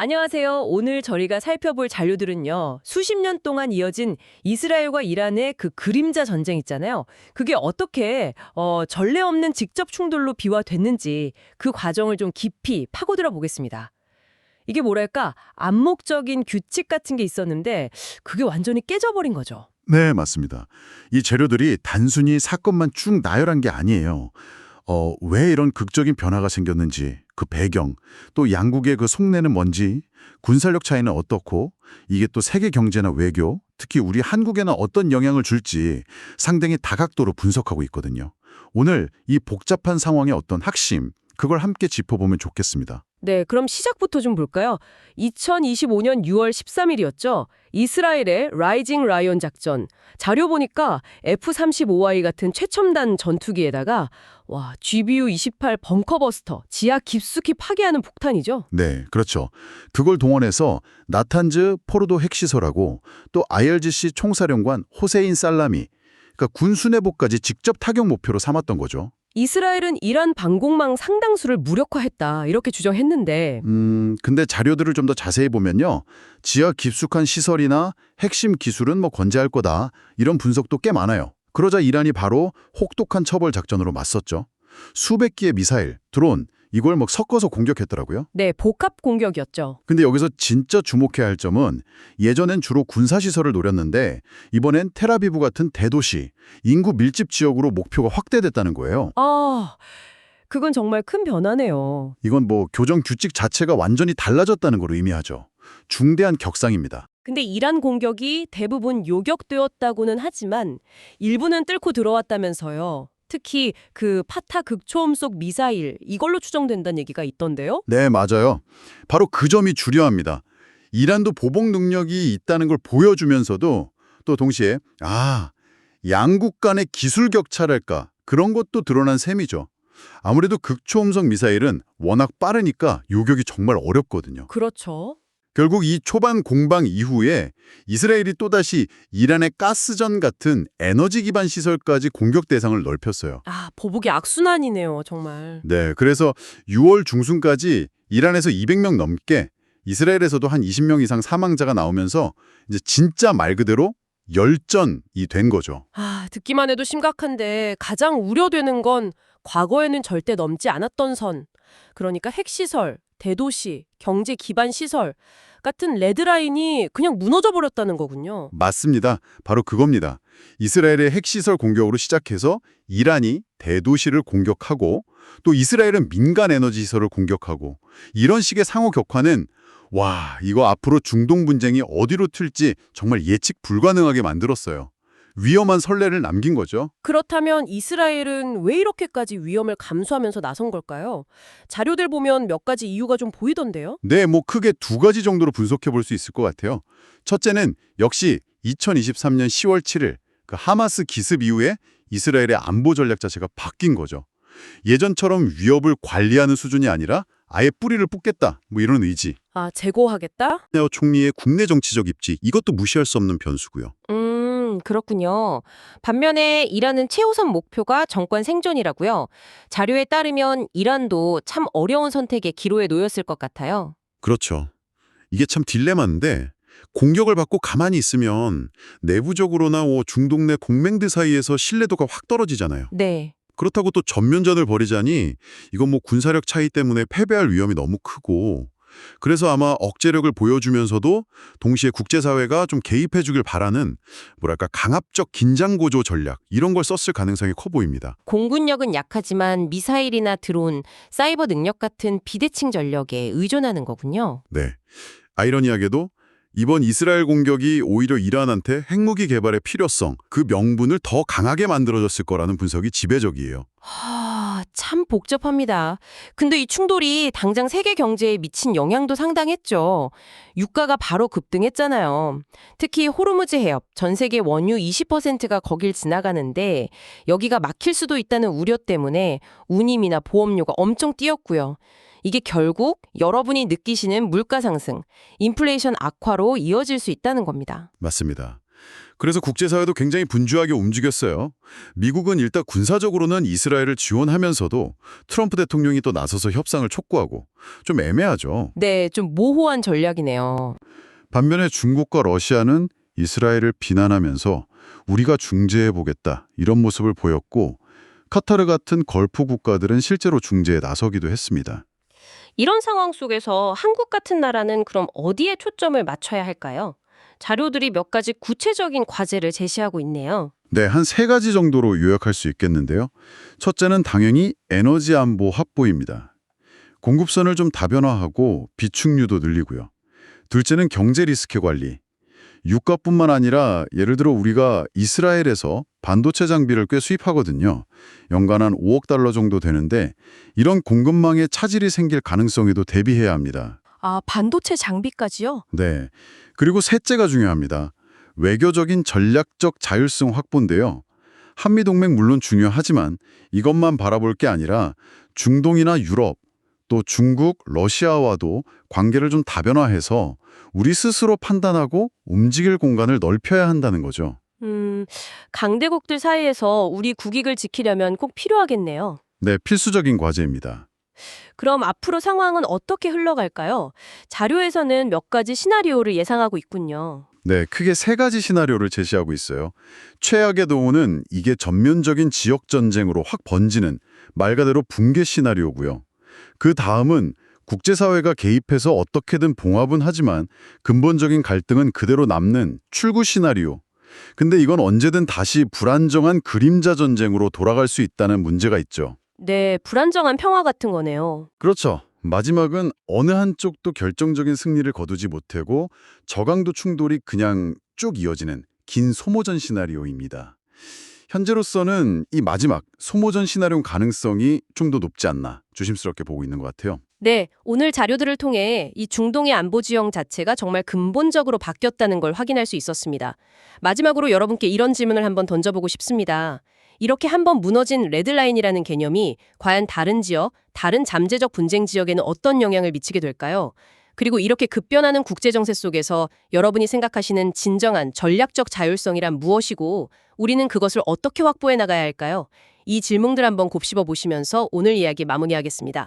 안녕하세요. 오늘 저희가 살펴볼 자료들은요. 수십 년 동안 이어진 이스라엘과 이란의 그 그림자 전쟁 있잖아요. 그게 어떻게 전례 없는 직접 충돌로 비화됐는지 그 과정을 좀 깊이 파고들어 보겠습니다. 이게 뭐랄까 암묵적인 규칙 같은 게 있었는데 그게 완전히 깨져버린 거죠. 네, 맞습니다. 이 재료들이 단순히 사건만 쭉 나열한 게 아니에요. 왜 이런 극적인 변화가 생겼는지, 그 배경, 또 양국의 그 속내는 뭔지, 군사력 차이는 어떻고, 이게 또 세계 경제나 외교, 특히 우리 한국에는 어떤 영향을 줄지 상당히 다각도로 분석하고 있거든요. 오늘 이 복잡한 상황의 어떤 핵심, 그걸 함께 짚어보면 좋겠습니다. 네, 그럼 시작부터 좀 볼까요? 2025년 6월 13일이었죠. 이스라엘의 라이징 라이온 작전. 자료 보니까 F-35Y 같은 최첨단 전투기에다가 GBU-28 벙커버스터, 지하 깊숙이 파괴하는 폭탄이죠. 네, 그렇죠. 그걸 동원해서 나탄즈 포르도 핵시설하고 또 IRGC 총사령관 호세인 살라미, 그러니까 군 수뇌부까지 직접 타격 목표로 삼았던 거죠. 이스라엘은 이란 방공망 상당수를 무력화했다 이렇게 주장했는데 근데 자료들을 좀 더 자세히 보면요. 지하 깊숙한 시설이나 핵심 기술은 건재할 거다. 이런 분석도 꽤 많아요. 그러자 이란이 바로 혹독한 처벌 작전으로 맞섰죠. 수백 기의 미사일, 드론, 이걸 섞어서 공격했더라고요. 네, 복합 공격이었죠. 근데 여기서 진짜 주목해야 할 점은 예전엔 주로 군사시설을 노렸는데 이번엔 텔아비브 같은 대도시, 인구 밀집 지역으로 목표가 확대됐다는 거예요. 그건 정말 큰 변화네요. 이건 교전 규칙 자체가 완전히 달라졌다는 걸 의미하죠. 중대한 격상입니다. 근데 이란 공격이 대부분 요격되었다고는 하지만 일부는 뚫고 들어왔다면서요. 특히 그 파타 극초음속 미사일 이걸로 추정된다는 얘기가 있던데요. 네, 맞아요. 바로 그 점이 주요합니다. 이란도 보복 능력이 있다는 걸 보여주면서도 또 동시에 양국 간의 기술 격차랄까 그런 것도 드러난 셈이죠. 아무래도 극초음속 미사일은 워낙 빠르니까 요격이 정말 어렵거든요. 그렇죠. 결국 이 초반 공방 이후에 이스라엘이 또다시 이란의 가스전 같은 에너지 기반 시설까지 공격 대상을 넓혔어요. 보복이 악순환이네요, 정말. 네, 그래서 6월 중순까지 이란에서 200명 넘게, 이스라엘에서도 한 20명 이상 사망자가 나오면서 이제 진짜 말 그대로 열전이 된 거죠. 듣기만 해도 심각한데 가장 우려되는 건 과거에는 절대 넘지 않았던 선. 그러니까 핵시설, 대도시, 경제 기반 시설 같은 레드라인이 그냥 무너져 버렸다는 거군요. 맞습니다. 바로 그겁니다. 이스라엘의 핵시설 공격으로 시작해서 이란이 대도시를 공격하고 또 이스라엘은 민간 에너지 시설을 공격하고 이런 식의 상호 격화는 이거 앞으로 중동 분쟁이 어디로 튈지 정말 예측 불가능하게 만들었어요. 위험한 선례를 남긴 거죠. 그렇다면 이스라엘은 왜 이렇게까지 위험을 감수하면서 나선 걸까요? 자료들 보면 몇 가지 이유가 좀 보이던데요? 네, 크게 두 가지 정도로 분석해 볼 수 있을 것 같아요. 첫째는 역시 2023년 10월 7일 그 하마스 기습 이후에 이스라엘의 안보 전략 자체가 바뀐 거죠. 예전처럼 위협을 관리하는 수준이 아니라 아예 뿌리를 뽑겠다, 이런 의지. 제거하겠다? 네타냐후 총리의 국내 정치적 입지, 이것도 무시할 수 없는 변수고요. 그렇군요. 반면에 이란은 최우선 목표가 정권 생존이라고요. 자료에 따르면 이란도 참 어려운 선택의 기로에 놓였을 것 같아요. 그렇죠. 이게 참 딜레마인데 공격을 받고 가만히 있으면 내부적으로나 중동 내 동맹들 사이에서 신뢰도가 확 떨어지잖아요. 네. 그렇다고 또 전면전을 벌이자니 이건 군사력 차이 때문에 패배할 위험이 너무 크고 그래서 아마 억제력을 보여주면서도 동시에 국제사회가 좀 개입해주길 바라는 강압적 긴장고조 전략 이런 걸 썼을 가능성이 커 보입니다. 공군력은 약하지만 미사일이나 드론, 사이버 능력 같은 비대칭 전력에 의존하는 거군요. 네. 아이러니하게도 이번 이스라엘 공격이 오히려 이란한테 핵무기 개발의 필요성, 그 명분을 더 강하게 만들어줬을 거라는 분석이 지배적이에요. 참 복잡합니다. 근데 이 충돌이 당장 세계 경제에 미친 영향도 상당했죠. 유가가 바로 급등했잖아요. 특히 호르무즈 해협, 전 세계 원유 20%가 거길 지나가는데 여기가 막힐 수도 있다는 우려 때문에 운임이나 보험료가 엄청 뛰었고요. 이게 결국 여러분이 느끼시는 물가 상승, 인플레이션 악화로 이어질 수 있다는 겁니다. 맞습니다. 그래서 국제사회도 굉장히 분주하게 움직였어요. 미국은 일단 군사적으로는 이스라엘을 지원하면서도 트럼프 대통령이 또 나서서 협상을 촉구하고 좀 애매하죠. 네, 좀 모호한 전략이네요. 반면에 중국과 러시아는 이스라엘을 비난하면서 우리가 중재해보겠다 이런 모습을 보였고 카타르 같은 걸프 국가들은 실제로 중재에 나서기도 했습니다. 이런 상황 속에서 한국 같은 나라는 그럼 어디에 초점을 맞춰야 할까요? 자료들이 몇 가지 구체적인 과제를 제시하고 있네요. 네, 한 3가지 정도로 요약할 수 있겠는데요. 첫째는 당연히 에너지 안보 확보입니다. 공급선을 좀 다변화하고 비축류도 늘리고요. 둘째는 경제 리스크 관리. 유가뿐만 아니라 예를 들어 우리가 이스라엘에서 반도체 장비를 꽤 수입하거든요. 연간 한 5억 달러 정도 되는데 이런 공급망에 차질이 생길 가능성에도 대비해야 합니다. 아, 반도체 장비까지요? 네. 그리고 셋째가 중요합니다. 외교적인 전략적 자율성 확보인데요. 한미동맹 물론 중요하지만 이것만 바라볼 게 아니라 중동이나 유럽, 또 중국, 러시아와도 관계를 좀 다변화해서 우리 스스로 판단하고 움직일 공간을 넓혀야 한다는 거죠. 강대국들 사이에서 우리 국익을 지키려면 꼭 필요하겠네요. 네, 필수적인 과제입니다. 그럼 앞으로 상황은 어떻게 흘러갈까요? 자료에서는 몇 가지 시나리오를 예상하고 있군요. 네, 크게 3가지 시나리오를 제시하고 있어요. 최악의 경우는 이게 전면적인 지역 전쟁으로 확 번지는 말 그대로 붕괴 시나리오고요. 그 다음은 국제사회가 개입해서 어떻게든 봉합은 하지만 근본적인 갈등은 그대로 남는 출구 시나리오. 근데 이건 언제든 다시 불안정한 그림자 전쟁으로 돌아갈 수 있다는 문제가 있죠. 네, 불안정한 평화 같은 거네요. 그렇죠. 마지막은 어느 한쪽도 결정적인 승리를 거두지 못하고 저강도 충돌이 그냥 쭉 이어지는 긴 소모전 시나리오입니다. 현재로서는 이 마지막 소모전 시나리오 가능성이 좀 더 높지 않나 조심스럽게 보고 있는 것 같아요. 네, 오늘 자료들을 통해 이 중동의 안보 지형 자체가 정말 근본적으로 바뀌었다는 걸 확인할 수 있었습니다. 마지막으로 여러분께 이런 질문을 한번 던져보고 싶습니다. 이렇게 한번 무너진 레드라인이라는 개념이 과연 다른 지역, 다른 잠재적 분쟁 지역에는 어떤 영향을 미치게 될까요? 그리고 이렇게 급변하는 국제정세 속에서 여러분이 생각하시는 진정한 전략적 자율성이란 무엇이고 우리는 그것을 어떻게 확보해 나가야 할까요? 이 질문들 한번 곱씹어 보시면서 오늘 이야기 마무리하겠습니다.